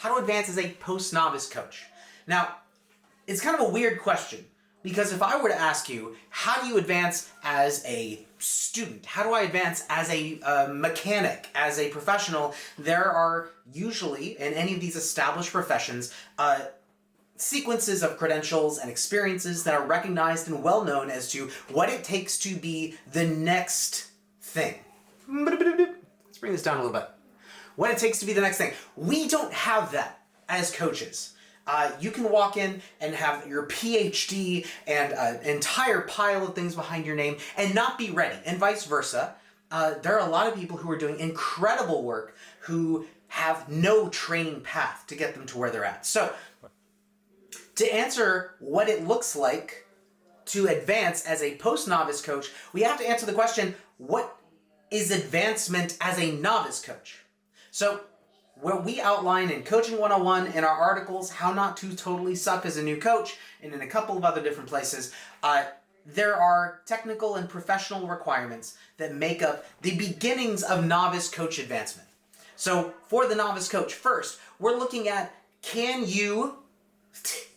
how to advance as a post-novice coach. Now, it's kind of a weird question, because if I were to ask you, how do you advance as a student? How do I advance as a mechanic, as a professional? There are usually, in any of these established professions, sequences of credentials and experiences that are recognized and well known as to what it takes to be the next thing. Let's bring this down a little bit. What it takes to be the next thing. We don't have that as coaches. You can walk in and have your PhD and an entire pile of things behind your name and not be ready, and vice versa. There are a lot of people who are doing incredible work who have no training path to get them to where they're at. So, to answer what it looks like to advance as a post-novice coach, we have to answer the question, what is advancement as a novice coach? So, what we outline in Coaching 101 in our articles, How Not to Totally Suck as a New Coach, and in a couple of other different places, there are technical and professional requirements that make up the beginnings of novice coach advancement. So for the novice coach, first, we're looking at, can you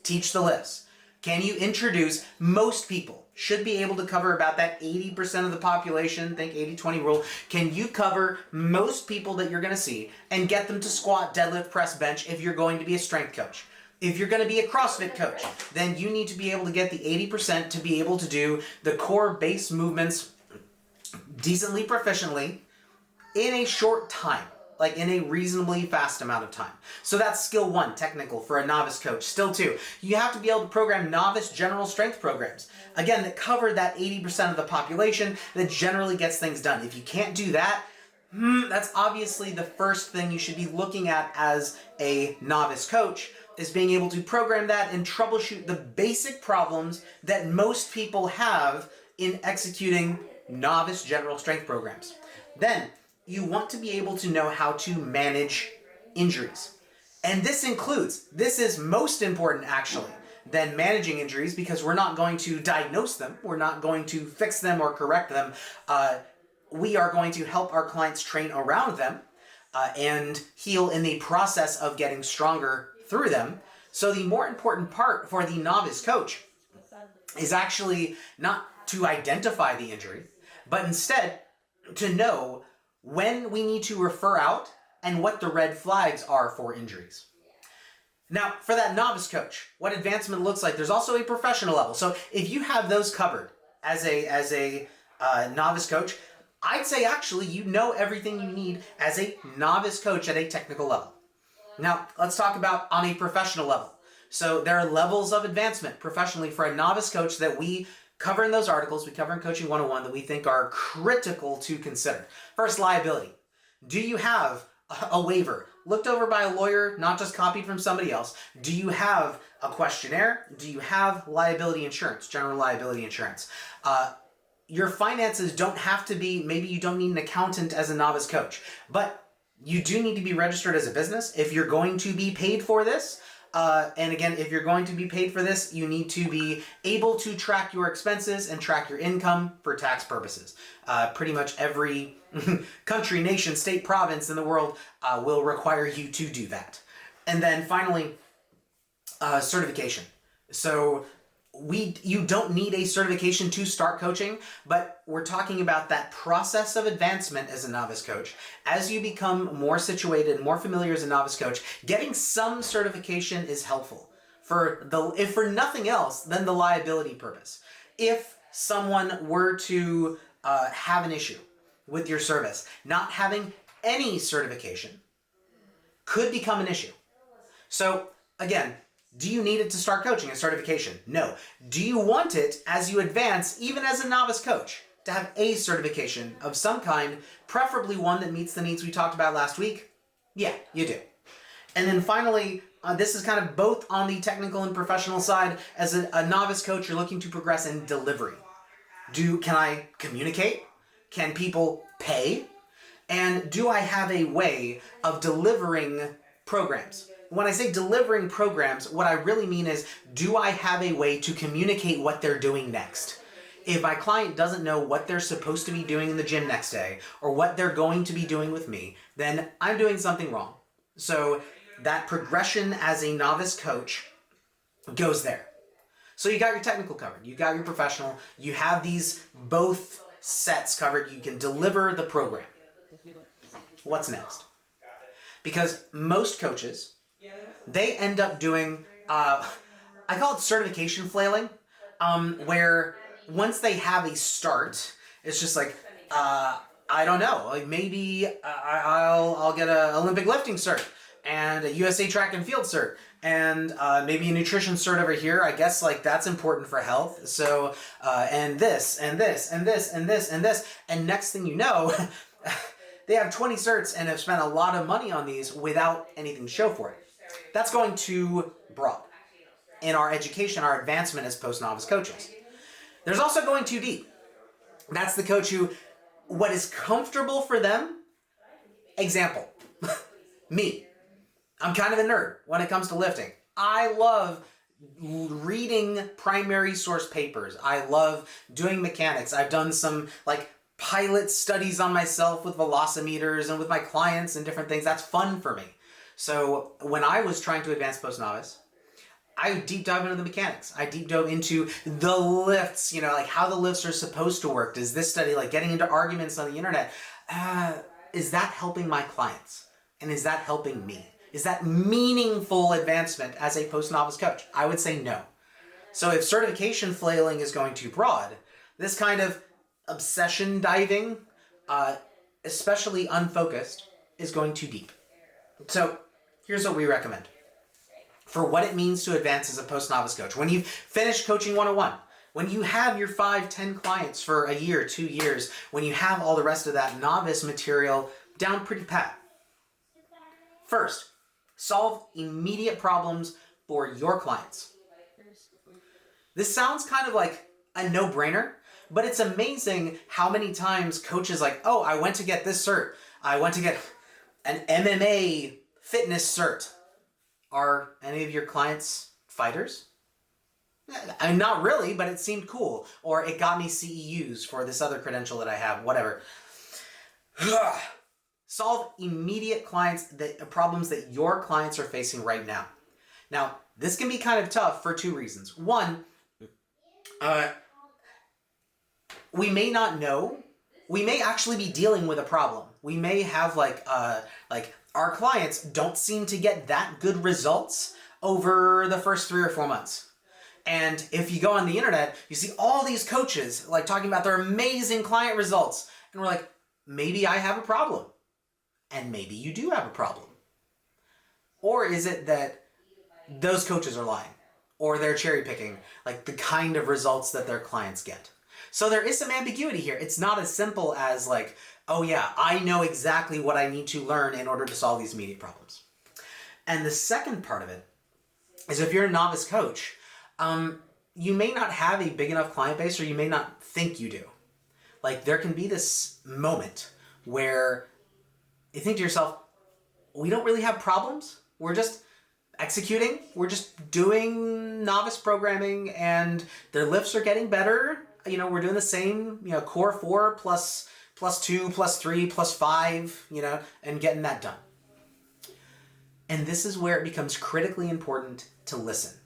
teach the list? Can you introduce most people? Should be able to cover about that 80% of the population, think 80-20 rule. Can you cover most people that you're going to see and get them to squat, deadlift, press, bench if you're going to be a strength coach? If you're going to be a CrossFit coach, then you need to be able to get the 80% to be able to do the core base movements decently proficiently in a short time, like in a reasonably fast amount of time. So that's skill one, technical, for a novice coach. Skill two, you have to be able to program novice general strength programs. Again, that cover that 80% of the population that generally gets things done. If you can't do that, that's obviously the first thing you should be looking at as a novice coach, is being able to program that and troubleshoot the basic problems that most people have in executing novice general strength programs. Then, you want to be able to know how to manage injuries. And this is most important actually than managing injuries, because we're not going to diagnose them, we're not going to fix them or correct them. We are going to help our clients train around them and heal in the process of getting stronger through them. So the more important part for the novice coach is actually not to identify the injury, but instead to know when we need to refer out and what the red flags are for injuries. Now, for that novice coach, what advancement looks like, there's also a professional level. So if you have those covered as a novice coach, I'd say actually you know everything you need as a novice coach at a technical level. Now, let's talk about on a professional level. So there are levels of advancement professionally for a novice coach that we cover in those articles, we cover in Coaching 101, that we think are critical to consider. First, liability. Do you have a waiver looked over by a lawyer, not just copied from somebody else? Do you have a questionnaire? Do you have liability insurance, general liability insurance? Your finances don't have to be, maybe you don't need an accountant as a novice coach, but you do need to be registered as a business if you're going to be paid for this. And again, if you're going to be paid for this, you need to be able to track your expenses and track your income for tax purposes. Pretty much every country, nation, state, province in the world will require you to do that. And then finally, certification. So you don't need a certification to start coaching, but we're talking about that process of advancement as a novice coach. As you become more situated, more familiar as a novice coach, getting some certification is helpful if for nothing else than the liability purpose. If someone were to have an issue with your service, not having any certification could become an issue. So again, do you need it to start coaching, a certification? No. Do you want it as you advance, even as a novice coach, to have a certification of some kind, preferably one that meets the needs we talked about last week? Yeah, you do. And then finally, this is kind of both on the technical and professional side. As a novice coach, you're looking to progress in delivery. Can I communicate? Can people pay? And do I have a way of delivering programs? When I say delivering programs, what I really mean is, do I have a way to communicate what they're doing next? If my client doesn't know what they're supposed to be doing in the gym next day, or what they're going to be doing with me, then I'm doing something wrong. So that progression as a novice coach goes there. So you got your technical covered, you got your professional, you have these both sets covered, you can deliver the program. What's next? Because most coaches, they end up doing, I call it certification flailing, where once they have a start, it's just like, I don't know, like maybe I'll get an Olympic lifting cert and a USA track and field cert and maybe a nutrition cert over here. I guess like that's important for health. So and this and this and this and this and this, and next thing you know, they have 20 certs and have spent a lot of money on these without anything to show for it. That's going too broad in our education, our advancement as post-novice coaches. There's also going too deep. That's the coach who, what is comfortable for them, example, me. I'm kind of a nerd when it comes to lifting. I love reading primary source papers. I love doing mechanics. I've done some like pilot studies on myself with velocimeters and with my clients and different things. That's fun for me. So when I was trying to advance post-novice, I deep dive into the mechanics. I deep dove into the lifts, you know, like how the lifts are supposed to work. Does this study, like getting into arguments on the internet, is that helping my clients? And is that helping me? Is that meaningful advancement as a post-novice coach? I would say no. So if certification flailing is going too broad, this kind of obsession diving, especially unfocused, is going too deep. So here's what we recommend for what it means to advance as a post-novice coach. When you've finished Coaching 101, when you have your 5-10 clients for a year, 2 years, when you have all the rest of that novice material down pretty pat. First, solve immediate problems for your clients. This sounds kind of like a no-brainer, but it's amazing how many times coaches like, oh, I went to get this cert. I went to get an MMA fitness cert. Are any of your clients fighters? I mean, not really, but it seemed cool. Or it got me CEUs for this other credential that I have, whatever. Solve immediate problems that your clients are facing right now. Now, this can be kind of tough for 2 reasons. One, we may not know. We may actually be dealing with a problem. We may have like our clients don't seem to get that good results over the first 3 or 4 months. And if you go on the internet, you see all these coaches like talking about their amazing client results. And we're like, maybe I have a problem. And maybe you do have a problem. Or is it that those coaches are lying? Or they're cherry picking like the kind of results that their clients get? So there is some ambiguity here. It's not as simple as like, oh yeah, I know exactly what I need to learn in order to solve these immediate problems. And the second part of it is if you're a novice coach, you may not have a big enough client base, or you may not think you do. Like there can be this moment where you think to yourself, we don't really have problems. We're just executing. We're just doing novice programming and their lifts are getting better. You know, we're doing the same, you know, core 4 plus 2, plus 3, plus 5, you know, and getting that done. And this is where it becomes critically important to listen.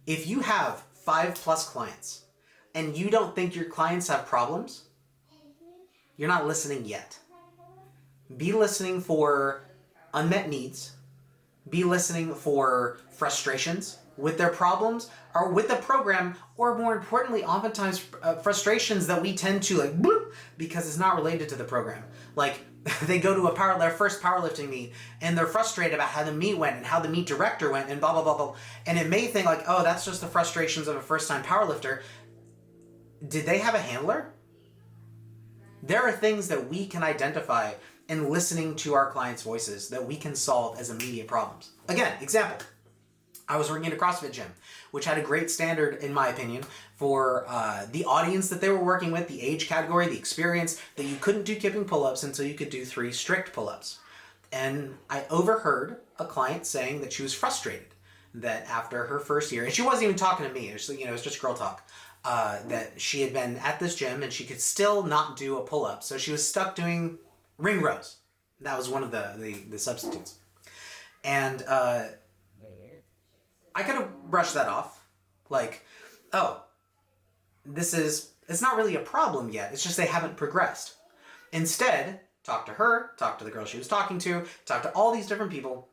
If you have 5+ clients and you don't think your clients have problems, you're not listening yet. Be listening for unmet needs. Be listening for frustrations with their problems or with the program, or more importantly, oftentimes frustrations that we tend to like bloop, because it's not related to the program. Like they go to their first powerlifting meet and they're frustrated about how the meet went and how the meet director went and blah, blah, blah, blah. And it may think like, oh, that's just the frustrations of a first-time powerlifter. Did they have a handler? There are things that we can identify in listening to our clients' voices that we can solve as immediate problems. Again, example. I was working at a CrossFit gym, which had a great standard, in my opinion, for the audience that they were working with, the age category, the experience, that you couldn't do kipping pull-ups until you could do 3 strict pull-ups. And I overheard a client saying that she was frustrated that after her first year, and she wasn't even talking to me, it was just girl talk, that she had been at this gym and she could still not do a pull-up. So she was stuck doing ring rows. That was one of the substitutes. And I could have brushed that off. Like, oh, it's not really a problem yet. It's just they haven't progressed. Instead, talk to her, talk to the girl she was talking to, talk to all these different people,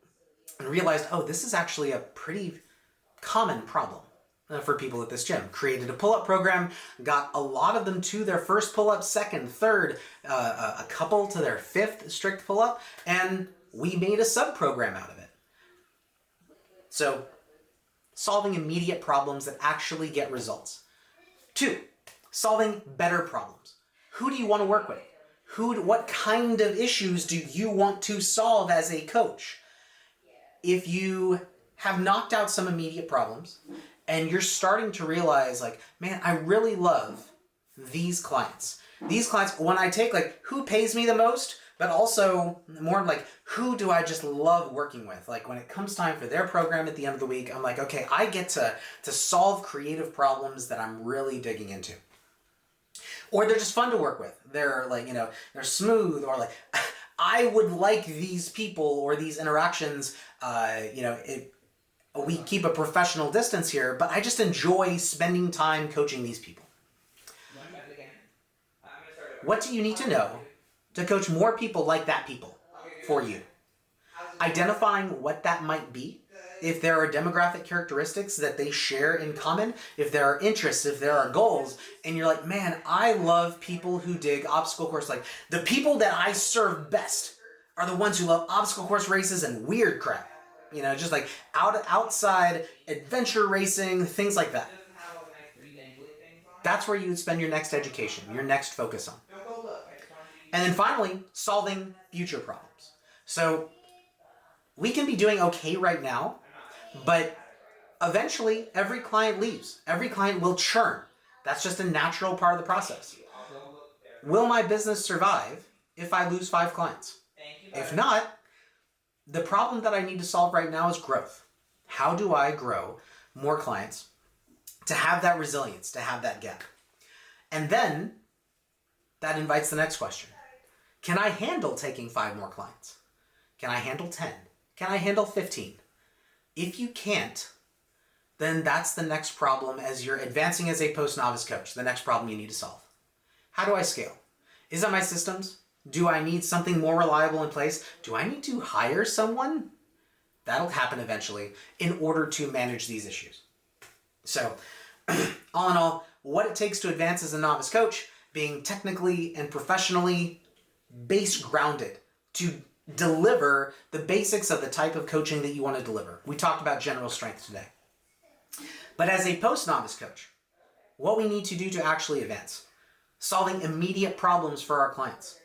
and realized, oh, this is actually a pretty common problem for people at this gym. Created a pull-up program, got a lot of them to their first pull-up, second, third, a couple to their fifth strict pull-up, and we made a sub-program out of it. So, solving immediate problems that actually get results. 2, solving better problems. Who do you want to work with? What kind of issues do you want to solve as a coach? If you have knocked out some immediate problems and you're starting to realize, like, man, I really love these clients. These clients, when I take, like, who pays me the most, but also more like, who do I just love working with? Like, when it comes time for their program at the end of the week, I'm like, okay, I get to solve creative problems that I'm really digging into. Or they're just fun to work with. They're like, they're smooth, or like, I would like these people or these interactions, we keep a professional distance here, but I just enjoy spending time coaching these people. What do you need to know to coach more people like that people for you? Identifying what that might be, if there are demographic characteristics that they share in common, if there are interests, if there are goals, and you're like, man, I love people who dig obstacle course. Like, the people that I serve best are the ones who love obstacle course races and weird crap. Just like outside adventure racing, things like that. That's where you would spend your next education, your next focus on. And then finally, solving future problems. So we can be doing okay right now, but eventually every client leaves. Every client will churn. That's just a natural part of the process. Will my business survive if I lose 5 clients? If not, the problem that I need to solve right now is growth. How do I grow more clients to have that resilience, to have that gap? And then that invites the next question. Can I handle taking 5 more clients? Can I handle 10? Can I handle 15? If you can't, then that's the next problem as you're advancing as a post-novice coach, the next problem you need to solve. How do I scale? Is it my systems? Do I need something more reliable in place? Do I need to hire someone? That'll happen eventually in order to manage these issues. So, all in all, what it takes to advance as a novice coach, being technically and professionally base-grounded to deliver the basics of the type of coaching that you want to deliver. We talked about general strength today. But as a post-novice coach, what we need to do to actually advance, solving immediate problems for our clients,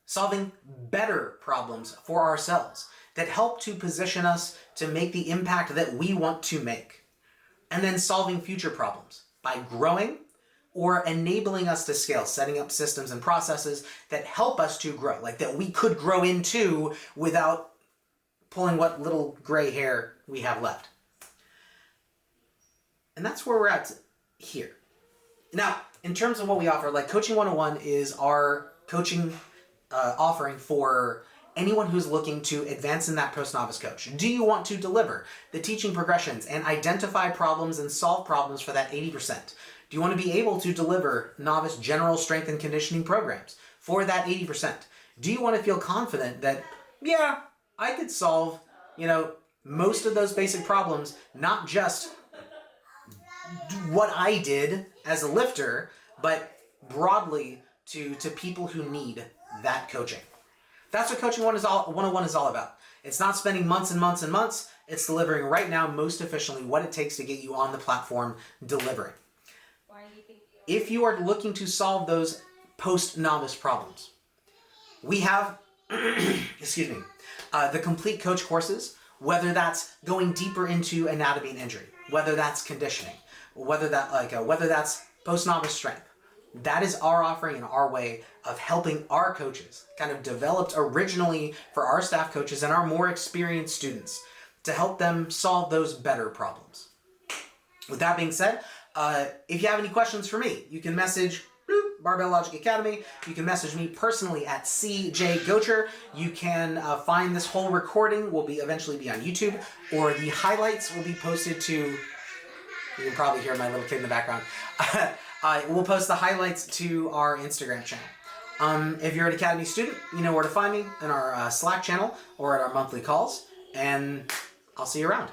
solving better problems for ourselves that help to position us to make the impact that we want to make, and then solving future problems by growing or enabling us to scale, setting up systems and processes that help us to grow, like that we could grow into without pulling what little gray hair we have left. And that's where we're at here. Now, in terms of what we offer, like Coaching 101 is our coaching offering for anyone who's looking to advance in that post-novice coach. Do you want to deliver the teaching progressions and identify problems and solve problems for that 80%? Do you want to be able to deliver novice general strength and conditioning programs for that 80%? Do you want to feel confident that, yeah, I could solve, most of those basic problems, not just what I did as a lifter, but broadly to people who need that coaching. That's what Coaching 101 is all about. It's not spending months and months and months. It's delivering right now most efficiently what it takes to get you on the platform delivering. If you are looking to solve those post-novice problems, we have, the complete coach courses, whether that's going deeper into anatomy and injury, whether that's conditioning, whether that's post-novice strength. That is our offering and our way of helping our coaches, kind of developed originally for our staff coaches and our more experienced students, to help them solve those better problems. With that being said, if you have any questions for me, you can message Barbell Logic Academy. You can message me personally at CJGocher. You can find this whole recording will eventually be on YouTube, or the highlights will be posted to, you can probably hear my little kid in the background. We'll post the highlights to our Instagram channel. If you're an Academy student, you know where to find me in our Slack channel or at our monthly calls, and I'll see you around.